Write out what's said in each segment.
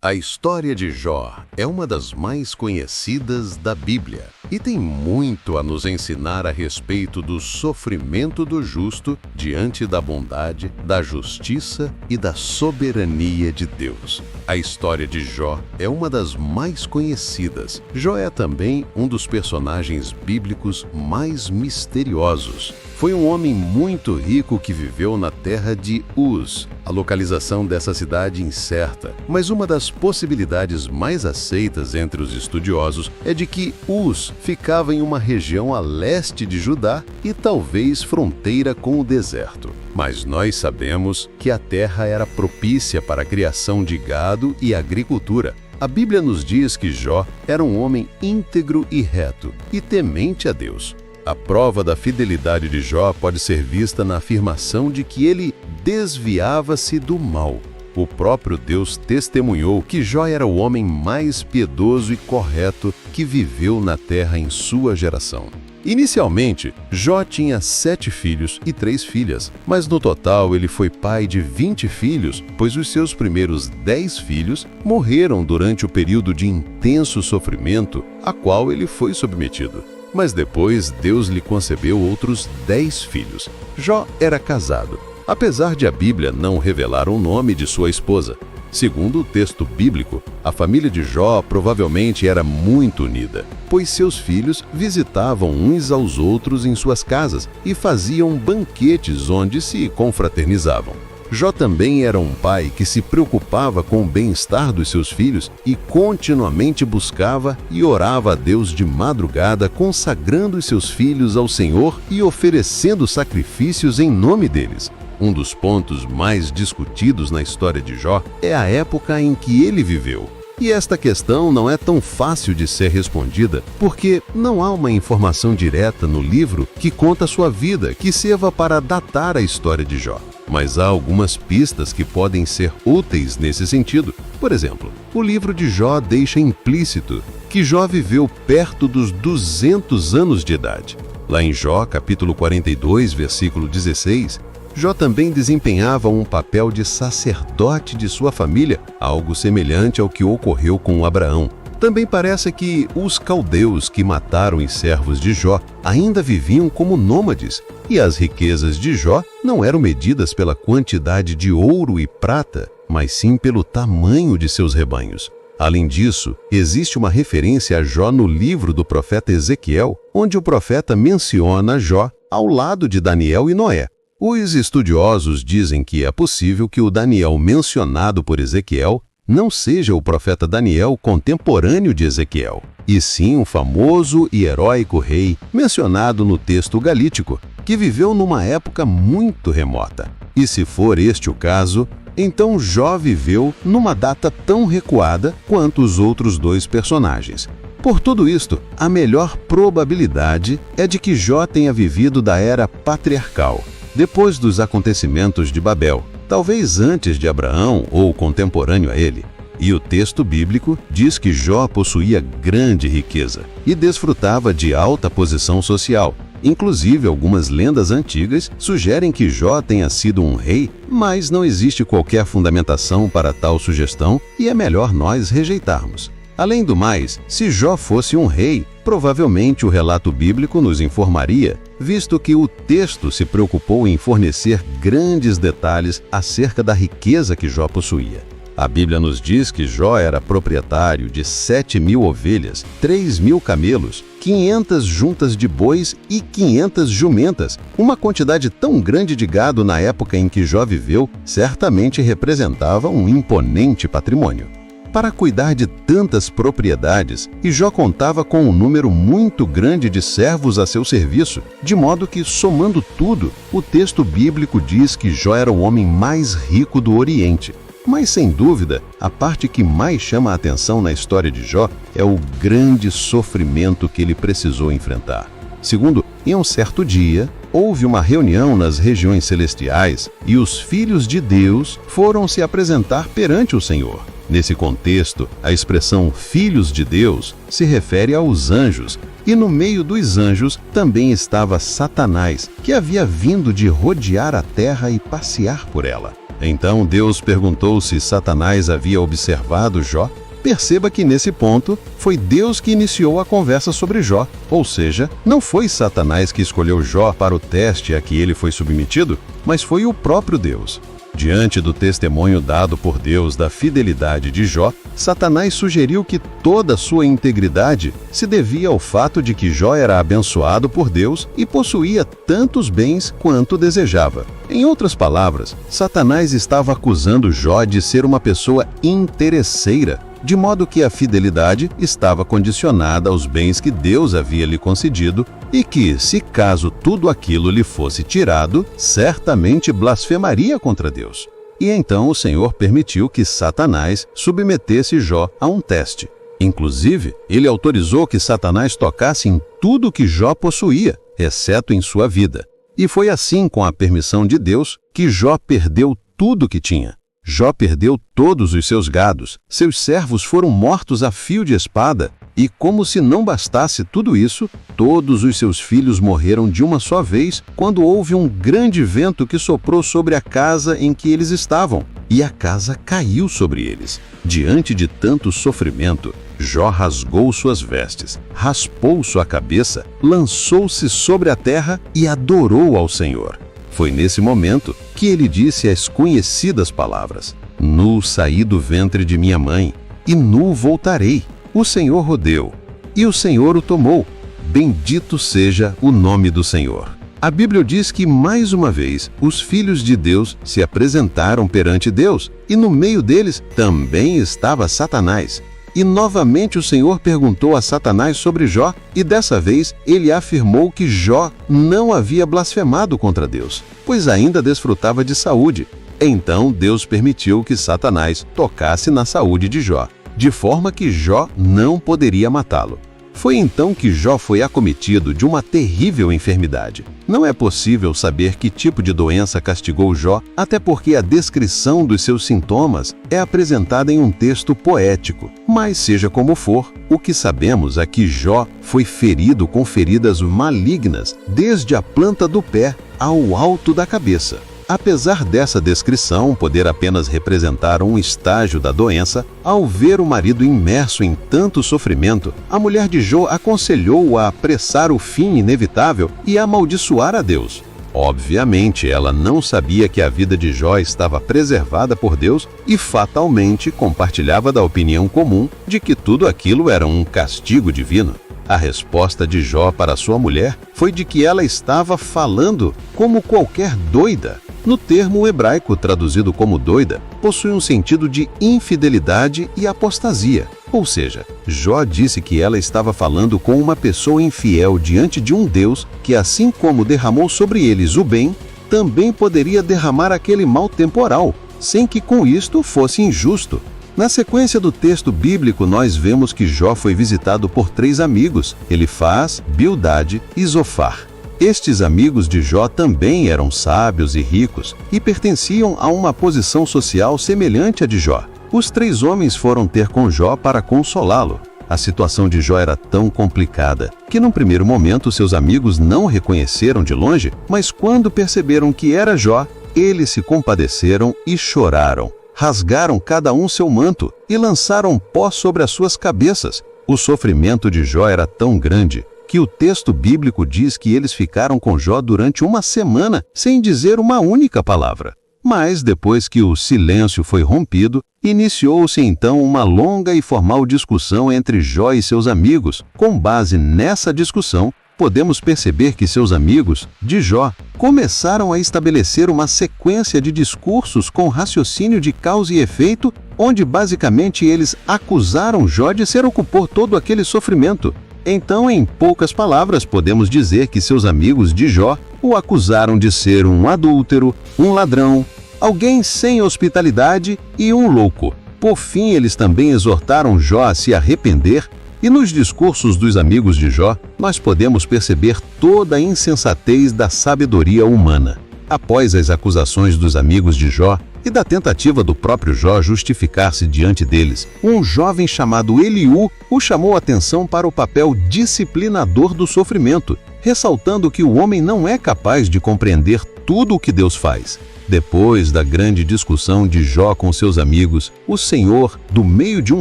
A história de Jó é uma das mais conhecidas da Bíblia e tem muito a nos ensinar a respeito do sofrimento do justo diante da bondade, da justiça e da soberania de Deus. A história de Jó é uma das mais conhecidas. Jó é também um dos personagens bíblicos mais misteriosos. Foi um homem muito rico que viveu na terra de Uz. A localização dessa cidade incerta, mas uma das possibilidades mais aceitas entre os estudiosos é de que Uz ficava em uma região a leste de Judá e talvez fronteira com o deserto. Mas nós sabemos que a terra era propícia para a criação de gado e agricultura. A Bíblia nos diz que Jó era um homem íntegro e reto e temente a Deus. A prova da fidelidade de Jó pode ser vista na afirmação de que ele desviava-se do mal. O próprio Deus testemunhou que Jó era o homem mais piedoso e correto que viveu na terra em sua geração. Inicialmente, Jó tinha 7 filhos e 3 filhas, mas no total ele foi pai de 20 filhos, pois os seus primeiros 10 filhos morreram durante o período de intenso sofrimento a qual ele foi submetido. Mas depois Deus lhe concebeu outros 10 filhos. Jó era casado, apesar de a Bíblia não revelar o nome de sua esposa. Segundo o texto bíblico, a família de Jó provavelmente era muito unida, pois seus filhos visitavam uns aos outros em suas casas e faziam banquetes onde se confraternizavam. Jó também era um pai que se preocupava com o bem-estar dos seus filhos e continuamente buscava e orava a Deus de madrugada, consagrando os seus filhos ao Senhor e oferecendo sacrifícios em nome deles. Um dos pontos mais discutidos na história de Jó é a época em que ele viveu. E esta questão não é tão fácil de ser respondida, porque não há uma informação direta no livro que conta sua vida que sirva para datar a história de Jó. Mas há algumas pistas que podem ser úteis nesse sentido. Por exemplo, o livro de Jó deixa implícito que Jó viveu perto dos 200 anos de idade. Lá em Jó, capítulo 42, versículo 16, Jó também desempenhava um papel de sacerdote de sua família, algo semelhante ao que ocorreu com Abraão. Também parece que os caldeus que mataram os servos de Jó ainda viviam como nômades, e as riquezas de Jó não eram medidas pela quantidade de ouro e prata, mas sim pelo tamanho de seus rebanhos. Além disso, existe uma referência a Jó no livro do profeta Ezequiel, onde o profeta menciona Jó ao lado de Daniel e Noé. Os estudiosos dizem que é possível que o Daniel mencionado por Ezequiel não seja o profeta Daniel contemporâneo de Ezequiel, e sim um famoso e heróico rei mencionado no texto galítico, que viveu numa época muito remota. E se for este o caso, então Jó viveu numa data tão recuada quanto os outros 2 personagens. Por tudo isto, a melhor probabilidade é de que Jó tenha vivido da era patriarcal, depois dos acontecimentos de Babel, talvez antes de Abraão ou contemporâneo a ele. E o texto bíblico diz que Jó possuía grande riqueza e desfrutava de alta posição social. Inclusive, algumas lendas antigas sugerem que Jó tenha sido um rei, mas não existe qualquer fundamentação para tal sugestão e é melhor nós rejeitarmos. Além do mais, se Jó fosse um rei, provavelmente o relato bíblico nos informaria, visto que o texto se preocupou em fornecer grandes detalhes acerca da riqueza que Jó possuía. A Bíblia nos diz que Jó era proprietário de 7.000 ovelhas, 3.000 camelos, 500 juntas de bois e 500 jumentas. Uma quantidade tão grande de gado na época em que Jó viveu certamente representava um imponente patrimônio. Para cuidar de tantas propriedades, e Jó contava com um número muito grande de servos a seu serviço, de modo que, somando tudo, o texto bíblico diz que Jó era o homem mais rico do Oriente. Mas, sem dúvida, a parte que mais chama a atenção na história de Jó é o grande sofrimento que ele precisou enfrentar. Segundo, em um certo dia, houve uma reunião nas regiões celestiais e os filhos de Deus foram se apresentar perante o Senhor. Nesse contexto, a expressão filhos de Deus se refere aos anjos, e no meio dos anjos também estava Satanás, que havia vindo de rodear a terra e passear por ela. Então Deus perguntou se Satanás havia observado Jó. Perceba que nesse ponto foi Deus que iniciou a conversa sobre Jó, ou seja, não foi Satanás que escolheu Jó para o teste a que ele foi submetido, mas foi o próprio Deus. Diante do testemunho dado por Deus da fidelidade de Jó, Satanás sugeriu que toda sua integridade se devia ao fato de que Jó era abençoado por Deus e possuía tantos bens quanto desejava. Em outras palavras, Satanás estava acusando Jó de ser uma pessoa interesseira, de modo que a fidelidade estava condicionada aos bens que Deus havia lhe concedido e que, se caso tudo aquilo lhe fosse tirado, certamente blasfemaria contra Deus. E então o Senhor permitiu que Satanás submetesse Jó a um teste. Inclusive, ele autorizou que Satanás tocasse em tudo que Jó possuía, exceto em sua vida. E foi assim, com a permissão de Deus, que Jó perdeu tudo que tinha. Jó perdeu todos os seus gados, seus servos foram mortos a fio de espada, e como se não bastasse tudo isso, todos os seus filhos morreram de uma só vez quando houve um grande vento que soprou sobre a casa em que eles estavam, e a casa caiu sobre eles. Diante de tanto sofrimento, Jó rasgou suas vestes, raspou sua cabeça, lançou-se sobre a terra e adorou ao Senhor. Foi nesse momento que ele disse as conhecidas palavras: Nu saí do ventre de minha mãe, e nu voltarei. O Senhor o deu, e o Senhor o tomou. Bendito seja o nome do Senhor. A Bíblia diz que, mais uma vez, os filhos de Deus se apresentaram perante Deus, e no meio deles também estava Satanás. E novamente o Senhor perguntou a Satanás sobre Jó, e dessa vez ele afirmou que Jó não havia blasfemado contra Deus, pois ainda desfrutava de saúde. Então Deus permitiu que Satanás tocasse na saúde de Jó, de forma que Jó não poderia matá-lo. Foi então que Jó foi acometido de uma terrível enfermidade. Não é possível saber que tipo de doença castigou Jó, até porque a descrição dos seus sintomas é apresentada em um texto poético. Mas seja como for, o que sabemos é que Jó foi ferido com feridas malignas, desde a planta do pé ao alto da cabeça. Apesar dessa descrição poder apenas representar um estágio da doença, ao ver o marido imerso em tanto sofrimento, a mulher de Jó aconselhou-o a apressar o fim inevitável e a amaldiçoar a Deus. Obviamente, ela não sabia que a vida de Jó estava preservada por Deus e fatalmente compartilhava da opinião comum de que tudo aquilo era um castigo divino. A resposta de Jó para sua mulher foi de que ela estava falando como qualquer doida. No termo hebraico traduzido como doida, possui um sentido de infidelidade e apostasia. Ou seja, Jó disse que ela estava falando com uma pessoa infiel diante de um Deus que, assim como derramou sobre eles o bem, também poderia derramar aquele mal temporal, sem que com isto fosse injusto. Na sequência do texto bíblico, nós vemos que Jó foi visitado por 3 amigos, Elifaz, Bildade e Zofar. Estes amigos de Jó também eram sábios e ricos e pertenciam a uma posição social semelhante à de Jó. Os 3 homens foram ter com Jó para consolá-lo. A situação de Jó era tão complicada que, num primeiro momento, seus amigos não o reconheceram de longe, mas quando perceberam que era Jó, eles se compadeceram e choraram. Rasgaram cada um seu manto e lançaram pó sobre as suas cabeças. O sofrimento de Jó era tão grande que o texto bíblico diz que eles ficaram com Jó durante uma semana sem dizer uma única palavra. Mas depois que o silêncio foi rompido, iniciou-se então uma longa e formal discussão entre Jó e seus amigos. Com base nessa discussão, podemos perceber que seus amigos, de Jó, começaram a estabelecer uma sequência de discursos com raciocínio de causa e efeito, onde basicamente eles acusaram Jó de ser o culpor todo aquele sofrimento. Então, em poucas palavras, podemos dizer que seus amigos de Jó o acusaram de ser um adúltero, um ladrão, alguém sem hospitalidade e um louco. Por fim, eles também exortaram Jó a se arrepender, e nos discursos dos amigos de Jó, nós podemos perceber toda a insensatez da sabedoria humana. Após as acusações dos amigos de Jó e da tentativa do próprio Jó justificar-se diante deles, um jovem chamado Eliú o chamou a atenção para o papel disciplinador do sofrimento, ressaltando que o homem não é capaz de compreender tudo o que Deus faz. Depois da grande discussão de Jó com seus amigos, o Senhor, do meio de um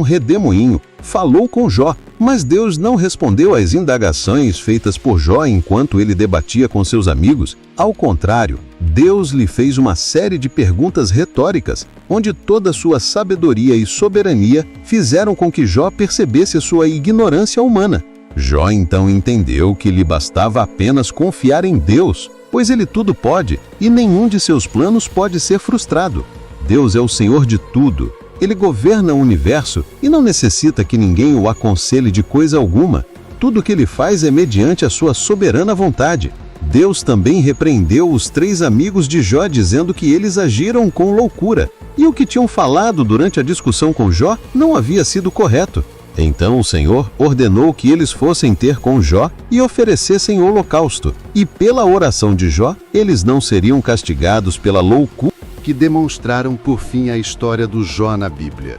redemoinho, falou com Jó, mas Deus não respondeu às indagações feitas por Jó enquanto ele debatia com seus amigos. Ao contrário, Deus lhe fez uma série de perguntas retóricas, onde toda sua sabedoria e soberania fizeram com que Jó percebesse sua ignorância humana. Jó então entendeu que lhe bastava apenas confiar em Deus, pois ele tudo pode e nenhum de seus planos pode ser frustrado. Deus é o Senhor de tudo. Ele governa o universo e não necessita que ninguém o aconselhe de coisa alguma. Tudo o que ele faz é mediante a sua soberana vontade. Deus também repreendeu os 3 amigos de Jó, dizendo que eles agiram com loucura, e o que tinham falado durante a discussão com Jó não havia sido correto. Então o Senhor ordenou que eles fossem ter com Jó e oferecessem holocausto, e pela oração de Jó, eles não seriam castigados pela loucura que demonstraram por fim a história do Jó na Bíblia.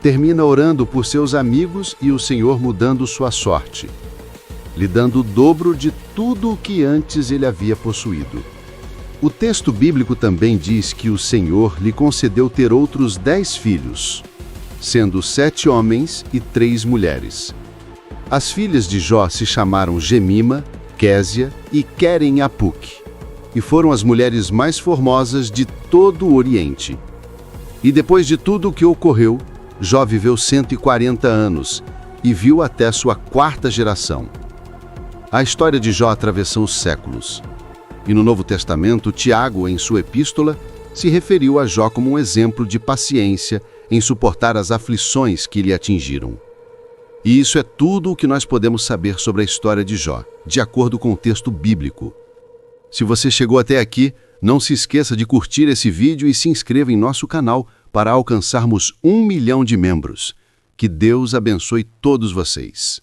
Termina orando por seus amigos e o Senhor mudando sua sorte, lhe dando o dobro de tudo o que antes ele havia possuído. O texto bíblico também diz que o Senhor lhe concedeu ter outros 10 filhos, sendo 7 homens e 3 mulheres. As filhas de Jó se chamaram Gemima, Késia e Queren-Apuc, e foram as mulheres mais formosas de todo o Oriente. E depois de tudo o que ocorreu, Jó viveu 140 anos e viu até sua 4ª geração. A história de Jó atravessou os séculos. E no Novo Testamento, Tiago, em sua epístola, se referiu a Jó como um exemplo de paciência em suportar as aflições que lhe atingiram. E isso é tudo o que nós podemos saber sobre a história de Jó, de acordo com o texto bíblico. Se você chegou até aqui, não se esqueça de curtir esse vídeo e se inscreva em nosso canal para alcançarmos 1 milhão de membros. Que Deus abençoe todos vocês.